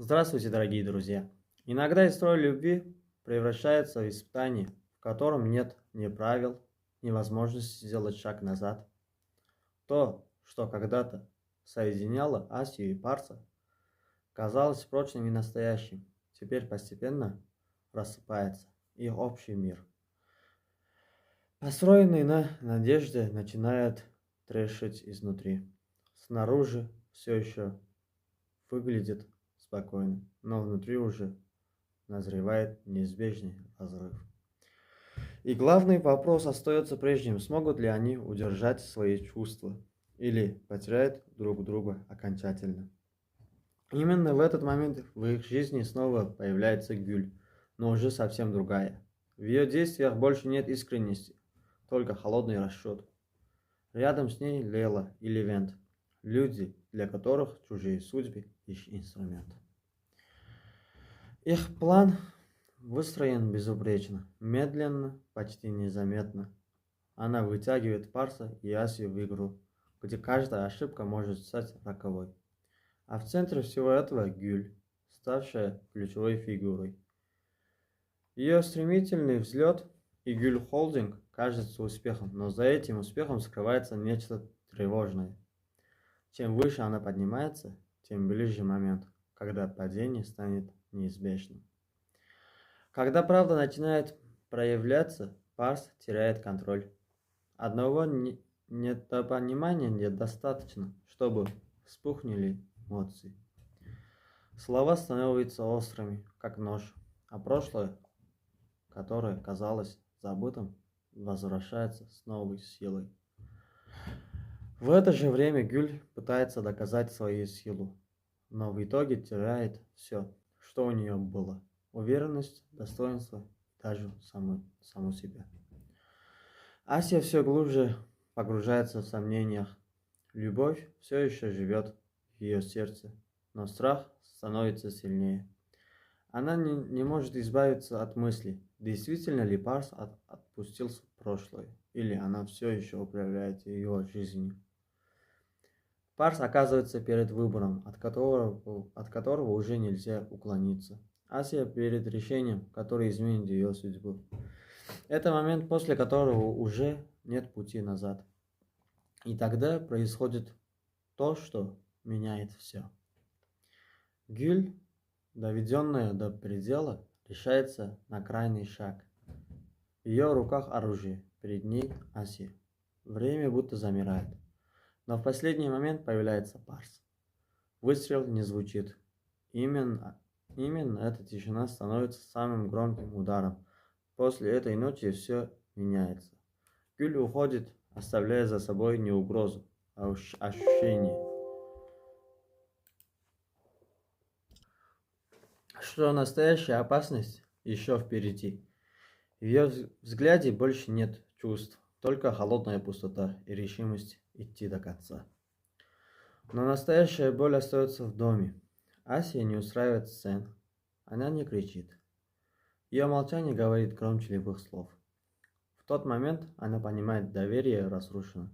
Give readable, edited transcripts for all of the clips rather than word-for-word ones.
Здравствуйте, дорогие друзья! Иногда история любви превращается в испытание, в котором нет ни правил, ни возможности сделать шаг назад. То, что когда-то соединяло Асию и Парса, казалось прочным и настоящим, теперь постепенно рассыпается их общий мир. Построенный на надежде начинает трешить изнутри. Снаружи все еще выглядит спокойно, но внутри уже назревает неизбежный разрыв. И главный вопрос остается прежним: смогут ли они удержать свои чувства или потеряют друг друга окончательно. Именно в этот момент в их жизни снова появляется Гюль, но уже совсем другая. В ее действиях больше нет искренности, только холодный расчет. Рядом с ней Лейла и Левент, люди, для которых чужие судьбы лишь инструмент. Их план выстроен безупречно, медленно, почти незаметно. Она вытягивает Парса и Асию в игру, где каждая ошибка может стать роковой. А в центре всего этого Гюль, ставшая ключевой фигурой. Ее стремительный взлет и Гюль Холдинг кажется успехом, но за этим успехом скрывается нечто тревожное. Чем выше она поднимается, тем ближе момент, когда падение станет неизбежным. Когда правда начинает проявляться, Парс теряет контроль. Одного недопонимания недостаточно, чтобы вспухнули эмоции. Слова становятся острыми, как нож, а прошлое, которое казалось забытым, возвращается с новой силой. В это же время Гюль пытается доказать свою силу, но в итоге теряет все, что у нее было: уверенность, достоинство, даже саму себя. Ася все глубже погружается в сомнениях. Любовь все еще живет в ее сердце, но страх становится сильнее. Она не может избавиться от мысли, действительно ли Парс отпустил прошлое, или она все еще управляет ее жизнью. Парс оказывается перед выбором, от которого уже нельзя уклониться. Асия перед решением, которое изменит ее судьбу. Это момент, после которого уже нет пути назад. И тогда происходит то, что меняет все. Гюль, доведенная до предела, решается на крайний шаг. В ее руках оружие, перед ней Асия. Время будто замирает. Но в последний момент появляется Парс. Выстрел не звучит. Именно эта тишина становится самым громким ударом. После этой ночи все меняется. Гюль уходит, оставляя за собой не угрозу, а ощущение, что настоящая опасность еще впереди. В ее взгляде больше нет чувств, только холодная пустота и решимость идти до конца. Но настоящая боль остается в доме. Асия не устраивает сцен. Она не кричит. Ее молчание говорит громче любых слов. В тот момент она понимает: доверие разрушено.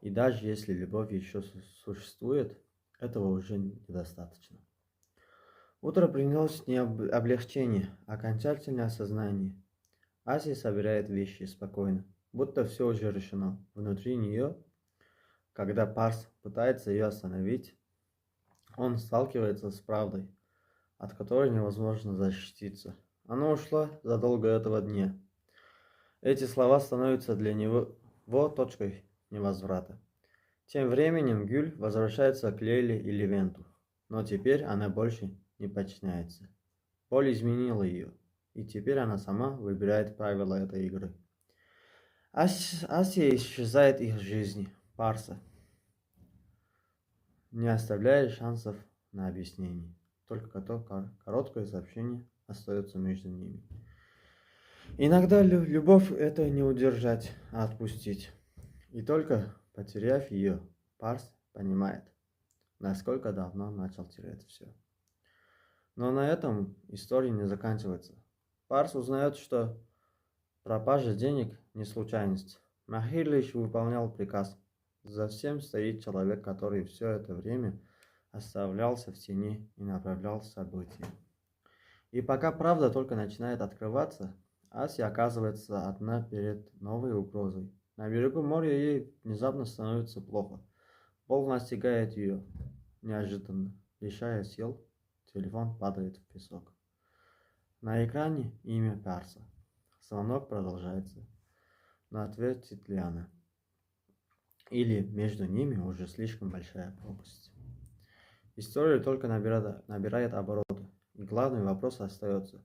И даже если любовь еще существует, этого уже недостаточно. Утро принес не облегчение, а окончательное осознание. Асия собирает вещи спокойно, будто все уже решено. Внутри нее, когда Парс пытается ее остановить, он сталкивается с правдой, от которой невозможно защититься. Она ушла задолго этого дня. Эти слова становятся для него точкой невозврата. Тем временем Гюль возвращается к Лейле и Левенту, но теперь она больше не подчиняется. Боль изменила ее, и теперь она сама выбирает правила этой игры. Асия исчезает из жизни Парса, не оставляя шансов на объяснение. Только короткое сообщение остается между ними. Иногда любовь — это не удержать, а отпустить. И только потеряв ее, Парс понимает, насколько давно начал терять все. Но на этом история не заканчивается. Парс узнает, что пропажа денег не случайность. Махир лишь выполнял приказ. За всем стоит человек, который все это время оставлялся в тени и направлял события. И пока правда только начинает открываться, Ася оказывается одна перед новой угрозой. На берегу моря ей внезапно становится плохо. Боль настигает ее неожиданно, лишая сил. Телефон падает в песок. На экране имя Парса. Звонок продолжается. Но ответит ли она? Или между ними уже слишком большая пропасть? История только набирает обороты. И главный вопрос остается.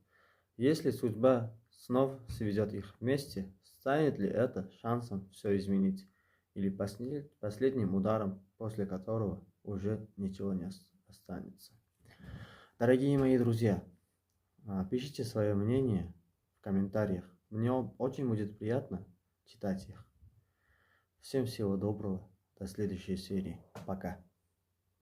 Если судьба снова сведет их вместе, станет ли это шансом все изменить? Или последним ударом, после которого уже ничего не останется? Дорогие мои друзья, пишите свое мнение в комментариях. Мне очень будет приятно читать их. Всем всего доброго. До следующей серии. Пока.